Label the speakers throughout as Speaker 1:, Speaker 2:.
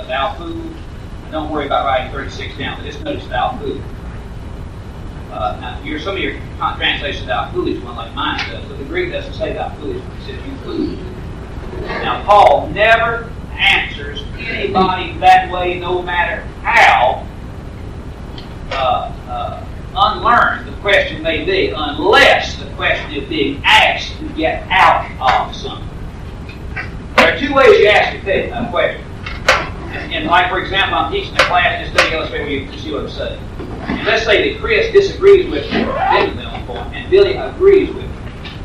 Speaker 1: thou fool. Don't worry about writing 36 down, but just notice thou fool. Now, some of your translations thou foolish one, like mine does, but the Greek doesn't say thou foolish one, it says you fool. Now, Paul never answers anybody that way, no matter how unlearned the question may be, unless the question is being asked to get out of something. There are two ways you ask a question. And like, for example, I'm teaching a class, just let me illustrate where you can see what I'm saying. And let's say that Chris disagrees with me on point, and Billy agrees with me.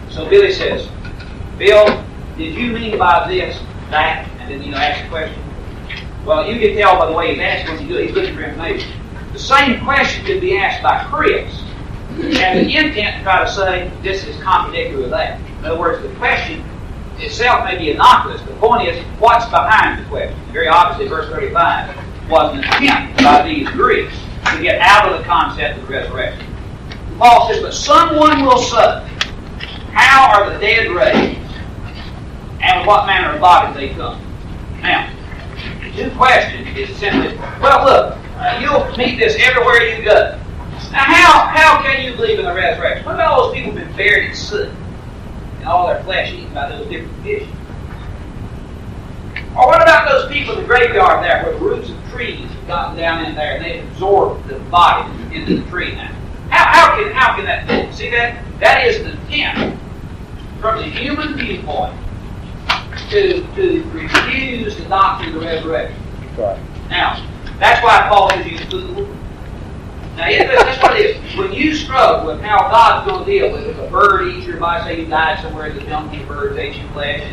Speaker 1: So Billy says, Bill, did you mean by this, that? And then, ask the question. Well, you can tell by the way he's asking when you do it, he's looking for information. The same question could be asked by Chris, and the intent to try to say, this is contradictory with that. In other words, the question itself may be innocuous. The point is, what's behind the question? Very obviously, verse 35 was an attempt by these Greeks to get out of the concept of the resurrection. Paul says, but someone will say, how are the dead raised? And with what manner of bodies they come? Now, the two questions is simply, well, look, you'll meet this everywhere you go. Now, how can you believe in the resurrection? What about all those people who've been buried in soot? And all their flesh eaten by those different fish? Or what about those people in the graveyard there where the roots of trees have gotten down in there and they absorbed the body into the tree now? How can that be? See that? That is an attempt from the human viewpoint to refuse the doctrine of the resurrection.
Speaker 2: Right.
Speaker 1: Now, that's why Paul says you fool. Now, that's what it is. When you struggle with how God's going to deal with it, if a bird eats your body, say you died somewhere in the jungle, the birds ate your flesh,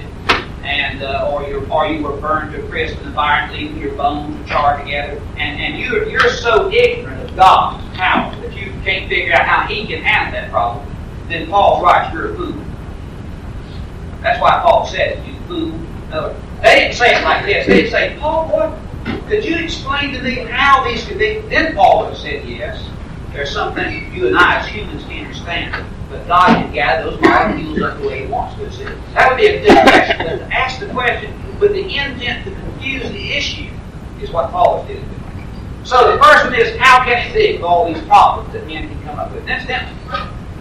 Speaker 1: or you were burned to a crisp in the fire and leaving your bones to char together, and you're so ignorant of God's power that you can't figure out how He can handle that problem, then Paul's right, you're a fool. That's why Paul said it, you fool. No, they didn't say it like this. They didn't say, Paul, what? Could you explain to me how these could be? Then Paul would have said, yes. There's some things you and I as humans can't understand, but God can gather those molecules up the way He wants to. That would be a good question. But to ask the question with the intent to confuse the issue is what Paul is doing. So the first one is, how can it be with all these problems that men can come up with? That's them.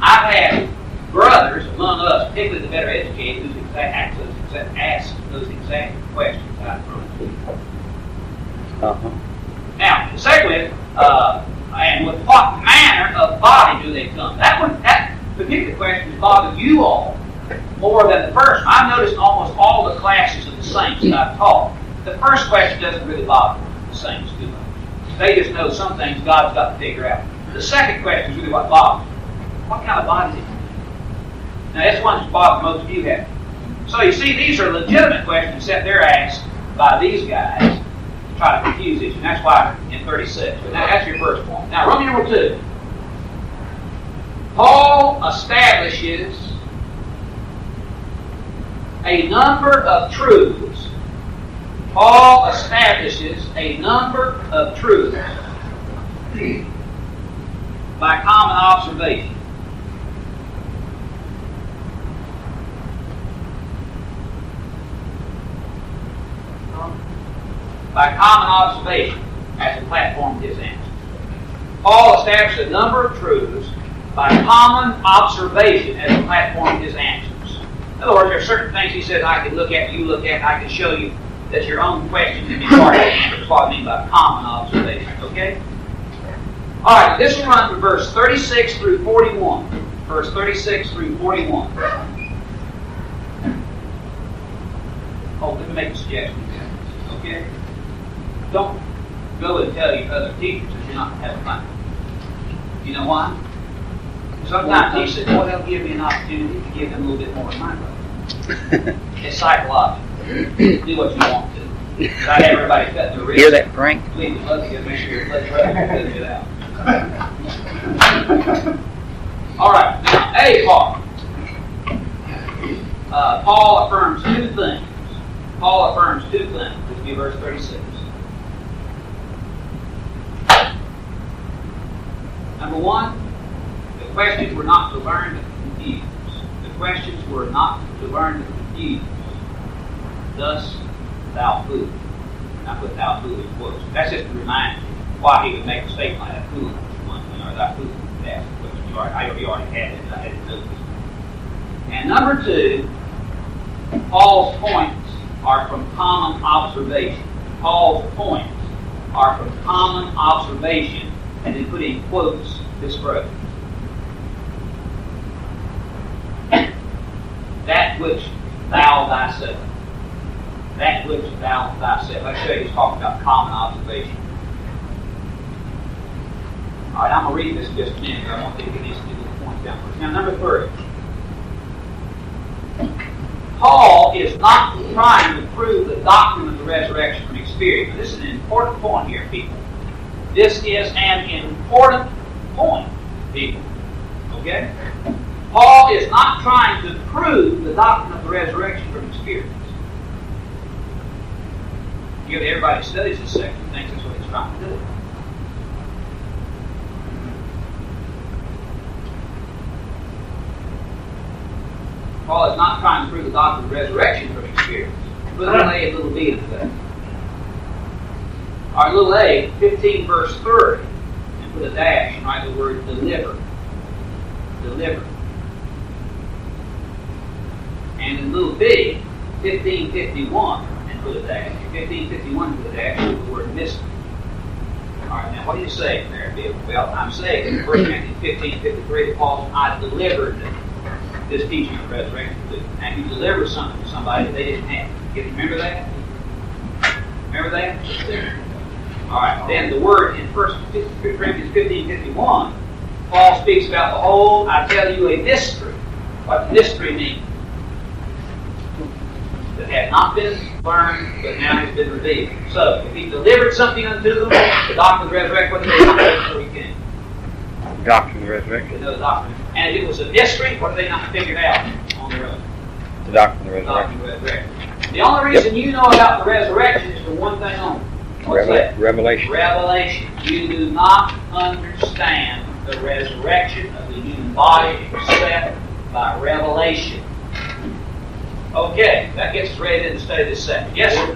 Speaker 1: I've had brothers among us, particularly the better educated, who ask those exact questions out front. Now, the second is, and with what manner of body do they come? That particular question has bothered you all more than the first one. I've noticed in almost all the classes of the saints that I've taught, the first question doesn't really bother the saints too much. They just know some things God's got to figure out. The second question is really what bothers them. What kind of body is it? Now, that's one that's bothered most of you have. So you see, these are legitimate questions, except they're asked by these guys to try to confuse it. And that's why in 36. But now, that's your first point. Now, Roman number 2. Paul establishes a number of truths. Paul establishes a number of truths by common observation. By common observation as a platform of his answer. Paul established a number of truths by common observation as a platform of his answers. In other words, there are certain things he says I can look at, you look at, and I can show you that your own question can be part of the answer. That's what I mean by common observation. Okay? Alright, this will run from verse 36 through 41. Verse 36 through 41. Oh, let me make a suggestion. Okay? Don't go and tell your other teachers that you're not having fun. You know why? Sometimes he said, well, they'll give me an opportunity to give them a little bit more of my money. It's psychological. Do what you want to. Not everybody cut their wrist.
Speaker 2: Hear that, Frank?
Speaker 1: Please, love you. Make sure your blood pressure is it out. All right. Now, A part. Paul affirms two things. Paul affirms two things. This will be verse 36. Number one, the questions were not to learn to confuse. The questions were not to learn to confuse. Thus, thou fool. And I put thou foolish quotes. That's just to remind you why he would make a statement like that, foolish one, or that foolish that. I already had it, I hadn't noticed. And number 2, Paul's points are from common observation. Paul's points are from common observation, and then put in quotes this phrase. That which thou thyself. That which thou thyself. Let's show you he's talking about common observation. All right, I'm going to read this in just a minute, but I want to get these 2 points down first. Now, number 3. Paul is not trying to prove the doctrine of the resurrection from experience. Now, this is an important point here, people. This is an important point, people. Okay? Paul is not trying to prove the doctrine of the resurrection from experience. Everybody who studies this section thinks that's what he's trying to do. Paul is not trying to prove the doctrine of resurrection from experience. Put little a and little b into that. Our little a, 15 verse 30, and put a dash and write the word deliver. Deliver. And in little b, 1551, and put a dash. 1551, put a dash, and put the word mystery. Alright, now what are you saying there, Bill? Well, I'm saying in 1 Corinthians 15:53, Paul said, I delivered this teaching of resurrection to them. And he delivered something to somebody that they didn't have. You remember that? Remember that? Alright, then the word in 1 Corinthians 15:51, Paul speaks about, behold, I tell you a mystery. What does mystery mean? That had not been learned, but now has been revealed. So, if he delivered something unto them, the doctrine of the resurrection, what did they not know before he came?
Speaker 2: Doctrine of the resurrection.
Speaker 1: They know the doctrine. And if it was a mystery, what did they not figure out on their own?
Speaker 2: The doctrine of the
Speaker 1: Doctrine
Speaker 2: resurrection.
Speaker 1: of the resurrection. The only reason you know about the resurrection is for one thing only. What's that?
Speaker 2: Revelation.
Speaker 1: Revelation. You do not understand the resurrection of the human body except by revelation. Okay, that gets us ready to study this section. Yes, sir?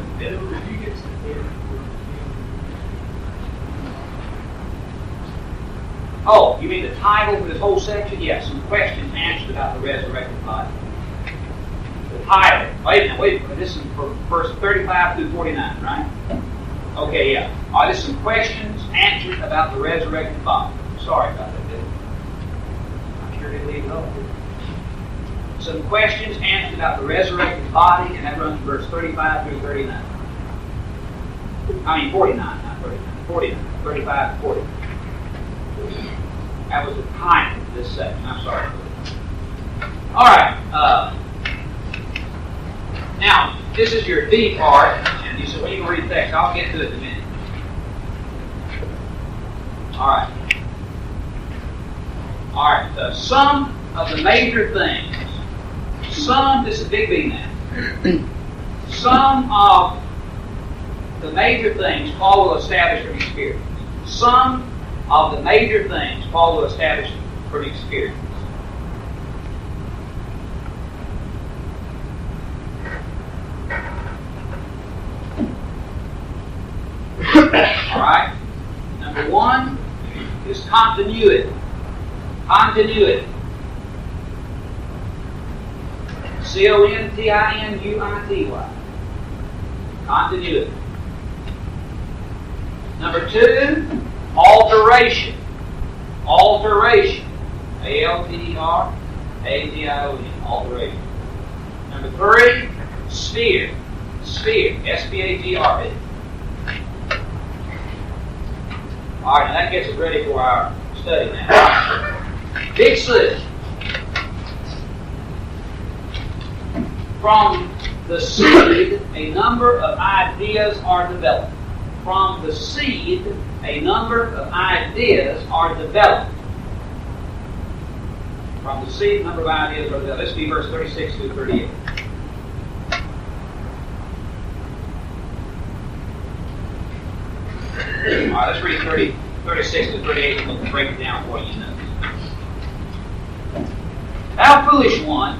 Speaker 1: Oh, you mean the title for this whole section? Yes, some questions answered about the resurrected body. The title. Wait a minute. This is for verse 35 through 49, right? Okay, yeah. All right, there's some questions answered about the resurrected body. Sorry about that, Bill. I'm sure they leave it off. Some questions answered about the resurrected body, and that runs from verse 35 through 39. 49, not 39. 49, 35 to 49. That was the title of this section. I'm sorry. All right. Now, this is your D part, and you said, well, you can read the text. I'll get to it in a minute. All right. All right. Some of the major things. This is big B now. Some of the major things Paul will establish from experience. Some of the major things Paul will establish from experience. Alright? Number 1 is continuity. Continuity. C-O-N-T-I-N-U-I-T-Y. Continuity. Number 2, alteration. Alteration. A-L-T-E-R-A-T-I-O-N. Alteration. Number 3, sphere. Sphere. S-P-A-G-R-E. Alright, now that gets us ready for our study now. Big C. From the seed, a number of ideas are developed. From the seed, a number of ideas are developed. From the seed, a number of ideas are developed. Let's be verse 36 through 38. All right, let's read 36 to 38 and we'll break it down for you. Thou foolish one,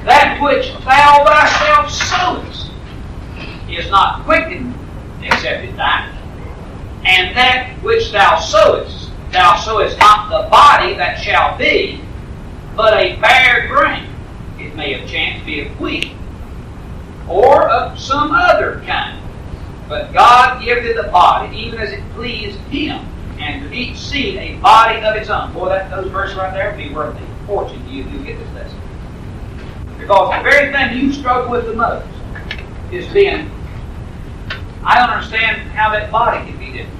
Speaker 1: that which thou thyself sowest is not quickened except it die. And that which thou sowest not the body that shall be, but a bare grain. It may have chanced to be of wheat, or of some other kind. But God giveth the body, even as it pleased Him, and to each seed a body of its own. Boy, those verses right there would be worth a fortune to you if you get this lesson. Because the very thing you struggle with the most is being, I don't understand how that body can be different.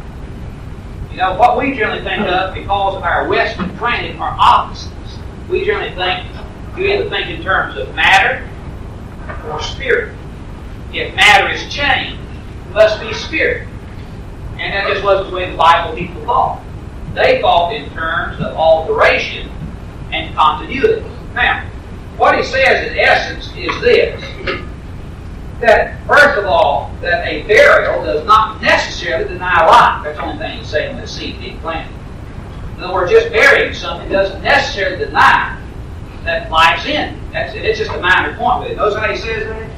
Speaker 1: You know, what we generally think of, because of our Western training, are opposites. We generally think, you either think in terms of matter or spirit. If matter is changed, it must be spirit. And that just wasn't the way the Bible people thought. They thought in terms of alteration and continuity. Now, what he says in essence is this, that first of all, that a burial does not necessarily deny life. That's the only thing he's saying when the seed being planted. In other words, just burying something doesn't necessarily deny that life's in. It's just a minor point with it. Notice how he says that?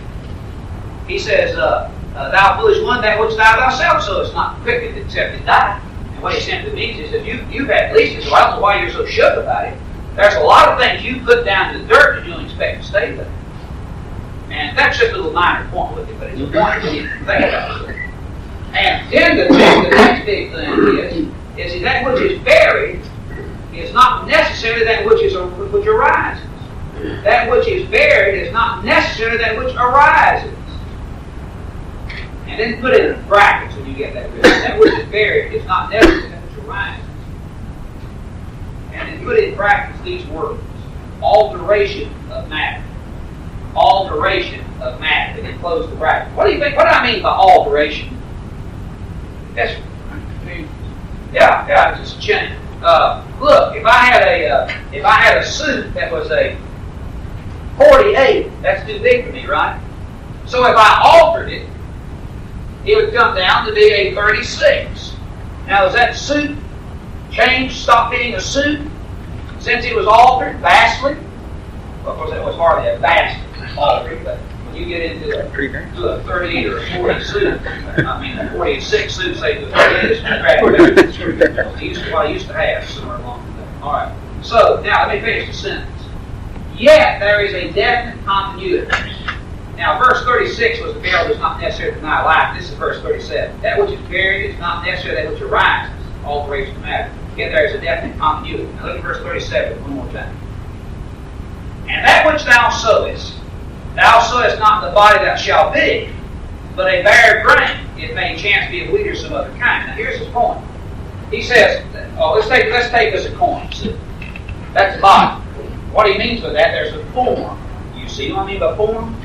Speaker 1: He says, thou foolish one, that which thou thyself sowest not quickly except it die. And what he simply means is, if you've had leases, so I don't know why you're so shook about it. There's a lot of things you put down in the dirt that you don't expect to stay there. And that's just a little minor point with it, but it's a point when you think about it. And then the next big thing is that which is buried is not necessarily that which arises. That which is buried is not necessarily that which arises. And then put it in brackets when you get that. That which is buried is not necessarily that which arises. And then put in brackets these words: alteration of matter. Alteration of matter. And then close the bracket. What do you think? What do I mean by alteration? That's just change. Look, if I had a suit that was a 48, that's too big for me, right? So if I altered it, it would come down to be a 36. Now, does that suit change, stop being a suit since it was altered vastly? Well, of course, that was hardly a vast altering, but when you get into a 30 or a 40 suit, I mean, a 46 suit, say the 38 is what I used to have somewhere along the way. All right. So, now let me finish the sentence. Yet there is a definite continuity. Now, verse 36 was the burial does not necessarily deny life. This is verse 37. That which is buried is not necessarily that which arises. Alteration of matter. Yet there is a definite continuity. Now, look at verse 37 one more time. And that which thou sowest not the body that shall be, but a bare grain. It may chance to be of wheat or some other kind. Now, here's his point. He says, let's take this a coin. See? That's the body. What he means by that, there's a form. You see what I mean by form?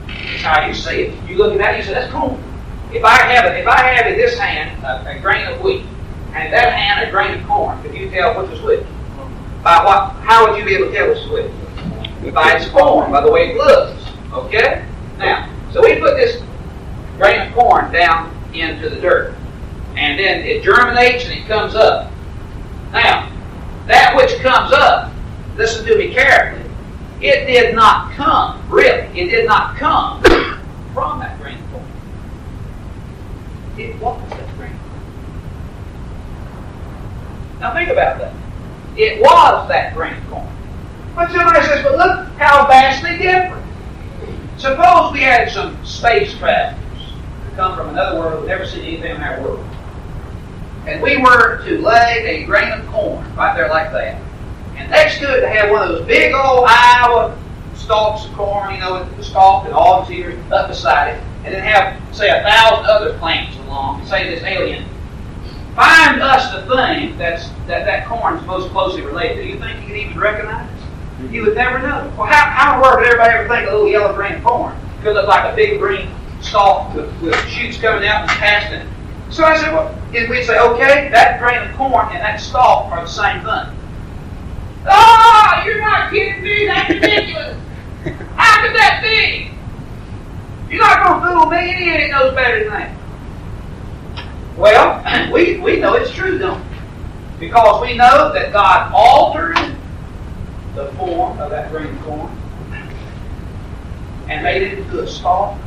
Speaker 1: That's how you see it. You look at that, you say, that's cool. If I have in this hand a grain of wheat, and in that hand a grain of corn, could you tell which was which? By what? How would you be able to tell which was which? By its form, by the way it looks. Okay? Now, so we put this grain of corn down into the dirt, and then it germinates and it comes up. Now, that which comes up, listen to me carefully, it did not come, really, it did not come from that grain of corn. It was that grain of corn. Now think about that. It was that grain of corn. But somebody says, but look how vastly different. Suppose we had some space travelers who come from another world, who've never seen anything in our world. And we were to lay a grain of corn right there like that. And next to it to have one of those big old Iowa stalks of corn, you know, with the stalk and all the ears up beside it. And then have, say, 1,000 other plants along. And say this alien, find us the thing that corn is most closely related to. Do you think you could even recognize? You would never know. Well, how in the world would everybody ever think a little yellow grain of corn could look like a big green stalk with shoots coming out and casting? So I said, well, and we'd say, okay, that grain of corn and that stalk are the same thing. Oh, you're not kidding me. That's ridiculous. How could that be? You're not going to fool me. Any idiot knows better than that. Well, we know it's true, don't we? Because we know that God altered the form of that grain of corn and made it into a stalk.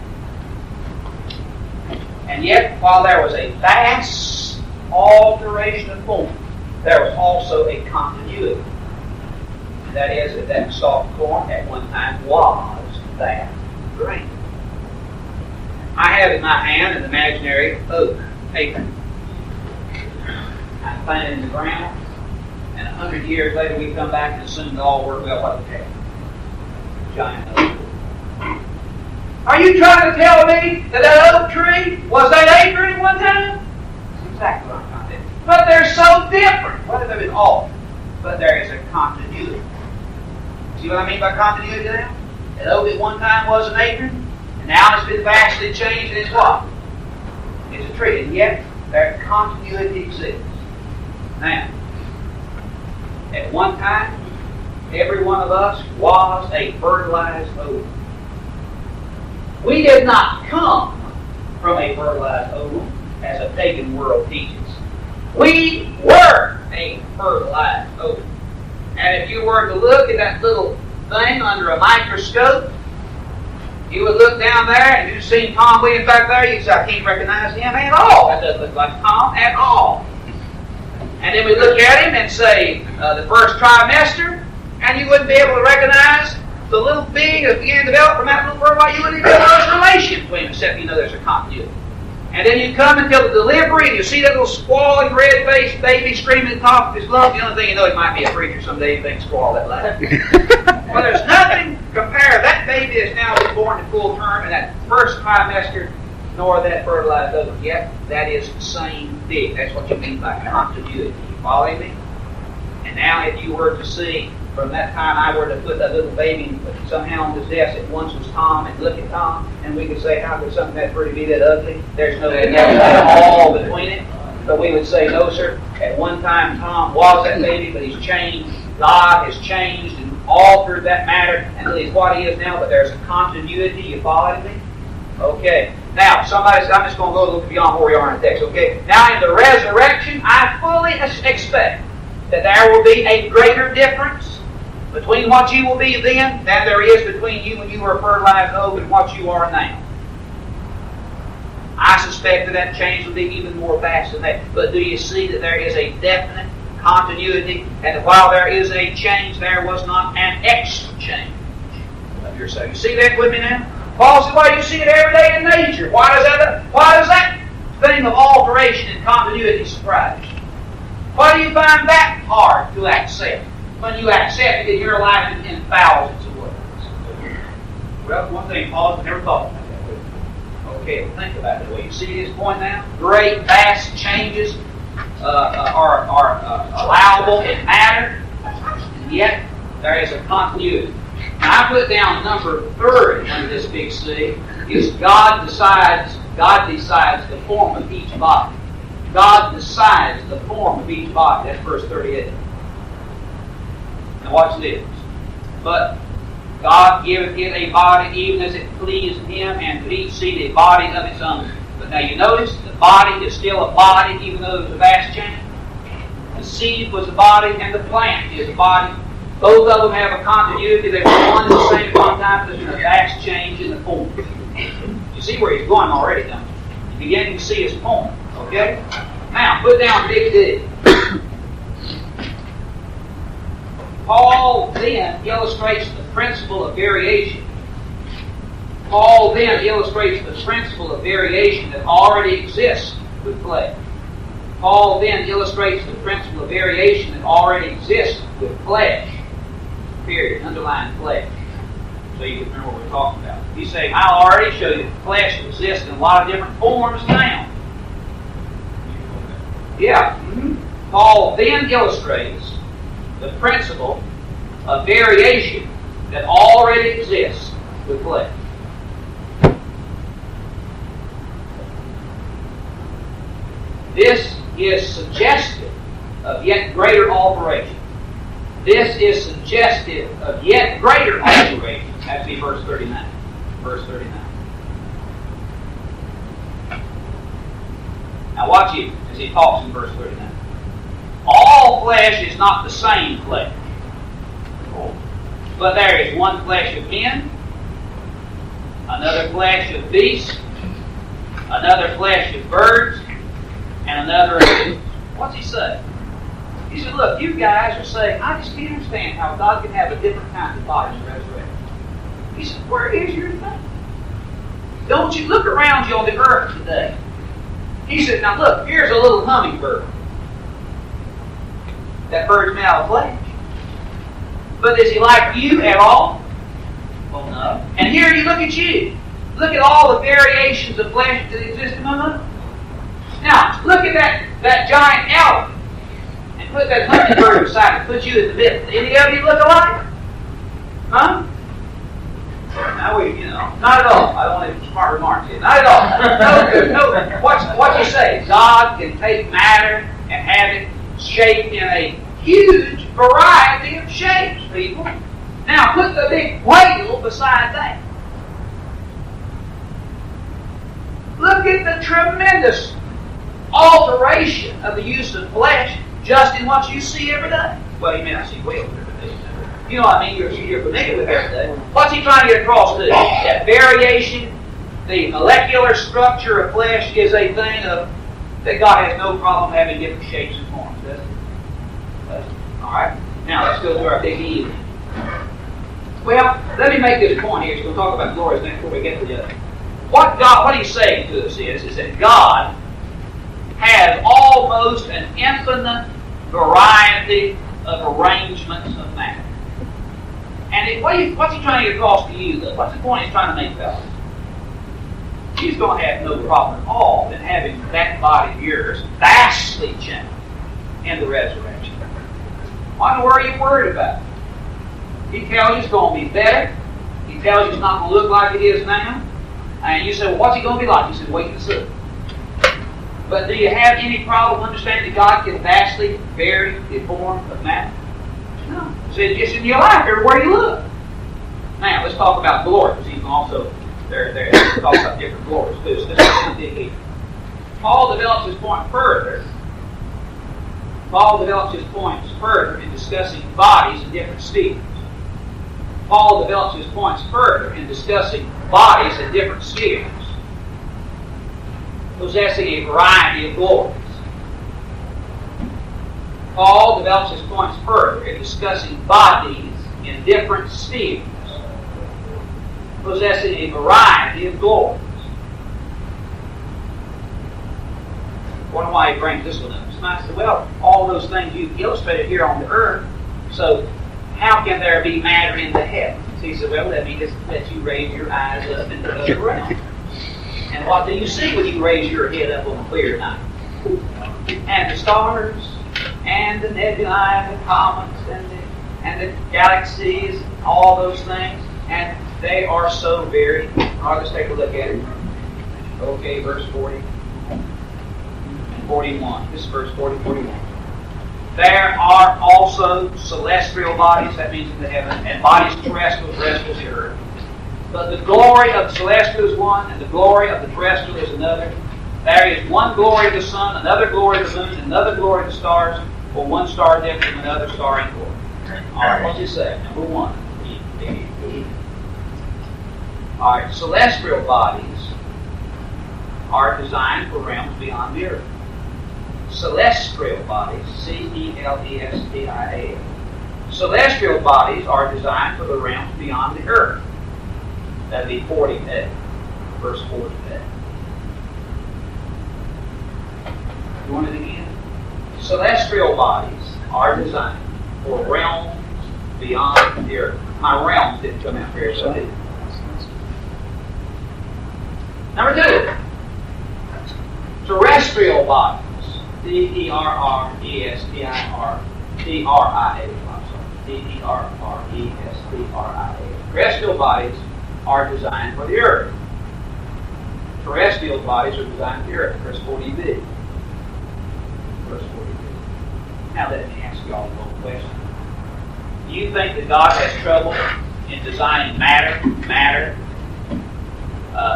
Speaker 1: And yet, while there was a vast alteration of form, there was also a continuity. And that is that stalk corn at one time was that grain. I have in my hand an imaginary oak acorn. I plant it in the ground, and 100 years later we come back and assume it all worked well like that. Giant oak. Are you trying to tell me that oak tree was that acre at one time? That's exactly what I'm trying to tell you. But they're so different. What have they been altered? But there is a continuity. See what I mean by continuity now? That oak at one time was an acre, and now it's been vastly changed, and it's what? It's a tree. And yet, their continuity exists. Now, at one time, every one of us was a fertilized ovum. We did not come from a fertilized ovum, as a pagan world teaches. We were a fertilized ovum. And if you were to look at that little thing under a microscope, you would look down there and you'd see Tom Williams back there, you'd say, I can't recognize him at all. That doesn't look like Tom at all. And then we look at him and say, the first trimester, and you wouldn't be able to recognize the little being that began to develop from that little fertilizer. You wouldn't even know there's a relation between them, except you know there's a continuity. And then you come until the delivery, and you see that little squalling, red-faced baby screaming at the top of his lungs. The only thing you know, he might be a preacher someday. He thinks squall that loud. Well, there's nothing compare that baby that's now been born in full term and that first trimester, nor that fertilized ovum. Yet that is the same thing. That's what you mean by continuity. You following me? And now, if you were to see from that time I were to put that little baby somehow on this desk that once was Tom and look at Tom, and we could say, how could something that pretty be that ugly? There's no connection at all between it. But we would say, no, sir. At one time Tom was that baby, but he's changed. God has changed and altered that matter until he's what he is now. But there's a continuity. You following me? Okay. Now, somebody said, I'm just going to go a little beyond where we are in the text. Okay. Now, in the resurrection, I fully expect that there will be a greater difference between what you will be then than there is between you when you were a fertilized ovum and what you are now. I suspect that change will be even more vast than that. But do you see that there is a definite continuity, and that while there is a change, there was not an exchange of yourself? You see that with me now? Paul said, well, you see it every day in nature. Why does that thing of alteration and continuity surprise you? Why do you find that hard to accept when you accept it in your life in thousands of ways? Well, one thing, Paul, I never thought about that. Okay, think about it. Well, you see this point now? Great, vast changes are allowable in matter, and yet there is a continuity. Now, I put down number 30 under this big C is God decides the form of each body. God decides the form of each body. That's verse 38. Now watch this. But God giveth it a body even as it pleased him, and to each seed a body of its own. But now you notice the body is still a body even though there's a vast change. The seed was a body and the plant is a body. Both of them have a continuity. They were one and the same at one time, but there's a vast change in the form. You see where he's going already, don't you? You're beginning to see his point. Okay? Now, put down big D. Paul then illustrates the principle of variation. Paul then illustrates the principle of variation that already exists with flesh. Paul then illustrates the principle of variation that already exists with flesh. Period. Underline flesh. So you can remember what we're talking about. He's saying, I'll already show you that flesh exists in a lot of different forms now. Yeah. Paul then illustrates the principle of variation that already exists with flesh. This is suggestive of yet greater alteration. This is suggestive of yet greater alteration. That's in verse 39. Verse 39. Now watch it as he talks in verse 39. All flesh is not the same flesh, but there is one flesh of men, another flesh of beasts, another flesh is birds, and another is, what's he say? He said, look, you guys are saying, I just can't understand how God can have a different kind of bodies resurrected. He said, where is your faith? Don't you look around you on the earth today? He said, now look, here's a little hummingbird. That bird's made out of flesh. But is he like you at all? Well, no. And here you look at you. Look at all the variations of flesh that exist among us. Now, look at that giant elephant. And put that hummingbird beside it. Put you in the middle. Any of you look alike? Huh? Now not at all. I don't have smart remarks here. Not at all. No. What you say? God can take matter and have it shaped in a huge variety of shapes, people. Now put the big whale beside that. Look at the tremendous alteration of the use of flesh just in what you see every day. Well, you may not see whales every day. You know what I mean? You're familiar with every day. What's he trying to get across to? That variation, the molecular structure of flesh is a thing of that God has no problem having different shapes and forms, does he? Alright? Now let's go to our big E. Well, let me make this point here. So we'll talk about glories next before we get to the other. What he's saying to us is that God has almost an infinite variety of arrangements of matter. And what's he trying to get across to you, though? What's the point he's trying to make, fellas? He's going to have no problem at all in having that body of yours vastly changed in the resurrection. Why in the world are you worried about it? He tells you it's going to be better. He tells you it's not going to look like it is now. And you say, well, what's it going to be like? He said, wait and see. But do you have any problem understanding that God can vastly vary the form of matter? No. It's just in your life, everywhere you look. Now, let's talk about glory, because he's also, they're talk about different glories too. So let's dig here. Paul develops his point further. Paul develops his points further in discussing bodies in different spheres. Paul develops his points further in discussing bodies in different spheres, possessing a variety of glories. Paul develops his points further in discussing bodies in different spheres, possessing a variety of glories. I wonder why he brings this one up. Somebody said, well, all those things you've illustrated here on the earth, so how can there be matter in the heavens? So he said, well, that means that you raise your eyes up into the other realm. And what do you see when you raise your head up on a clear night? And the stars, and the nebulae, and the comets, and the galaxies, all those things, and they are so varied. All right, let's take a look at it. Okay, verse 40 and 41. This is verse 40, 41. There are also celestial bodies, that means in the heaven, and bodies terrestrial, terrestrial is the earth. But the glory of the celestial is one, and the glory of the terrestrial is another. There is one glory of the sun, another glory of the moon, another glory of the stars, or one star different from another star in glory. Alright, what's it say? Number one. Alright, celestial bodies are designed for realms beyond the earth. Celestial bodies, C-E-L-E-S-T-I-A-L. Celestial bodies are designed for the realms beyond the earth. That'd be 40a, verse 40a. You want it again? Celestial bodies are designed for realms beyond the earth. My realms didn't come out here, so I didn't. Number two, terrestrial bodies. D-E-R-R-E-S-T-I-R-T-R-I-A. D-E-R-R-E-S-T-R-I-A. Terrestrial bodies are designed for the earth. Terrestrial bodies are designed for the earth. Verse 40b. Verse 40b. Now let me ask you all a little question. Do you think that God has trouble in designing matter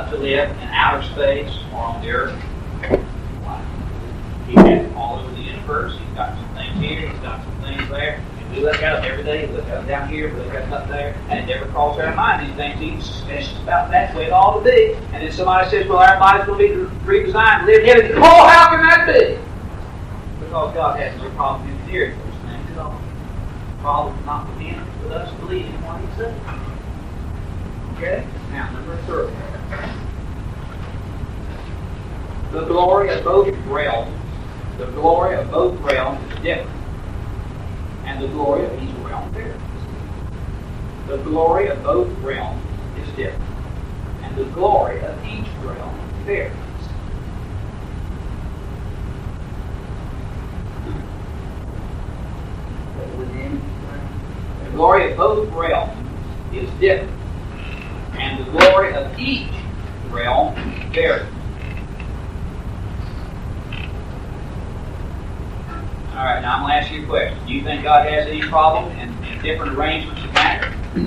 Speaker 1: to live in outer space or on the earth? Why? He has them all over the universe. He's got some things here, he's got some things there. And We look at them every day, we look at them down here, we look at them up there, and it never crosses our mind anything even suspicious about that. That's the way it ought to be. And then somebody says, well, everybody's going to be redesigned, live in heaven. Oh, how can that be? Because God has no problem engineering those things at all. The problem is not with Him, it's with us believing what He said. Okay? Now, number 3. The glory of both realms. The glory of both realms is different. And the glory of each realm varies. The glory of both realms is different. And the glory of each realm varies. The glory of both realms is different. And the glory of each realm varies. All right, now I'm going to ask you a question. Do you think God has any problem in different arrangements of matter? Do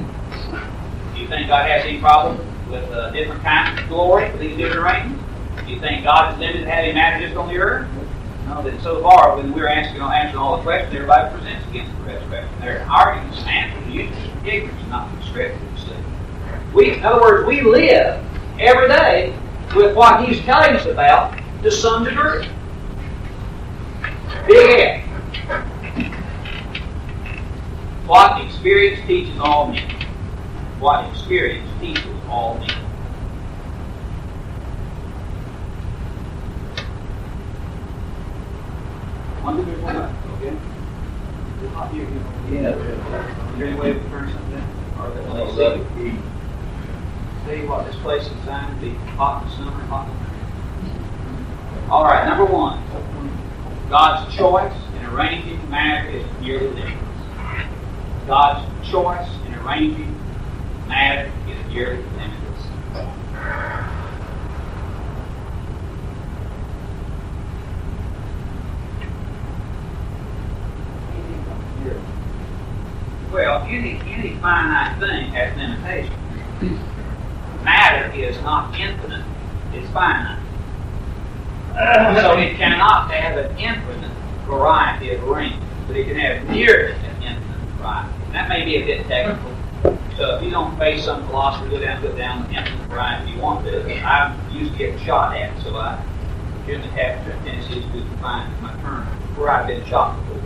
Speaker 1: you think God has any problem with different kinds of glory for these different arrangements? Do you think God is limited to having matter just on the earth? No, that so far, when we're answering all the questions, everybody presents against the resurrection. Their arguments and answers usually from ignorance, not from Scripture. In other words, we live every day with what He's telling us about to some degree. Big F. What experience teaches all men. What experience teaches all men. Okay? Yeah. Is there any way we can turn something down? Or that let's see. Tell you what, this place is designed to be hot in the summer and hot in the winter. All right, number 1. God's choice in arranging matter is nearly limitless. God's choice in arranging matter is nearly limitless. Well, any finite thing has limitations. Matter is not infinite, it's finite. So it cannot have an infinite variety of arrangements, but it can have nearly an infinite variety. And that may be a bit technical. So if you don't face some philosophy, go down the infinite variety if you want to. I used to get shot at, so I generally have a tendency to define my term where I've been shot before.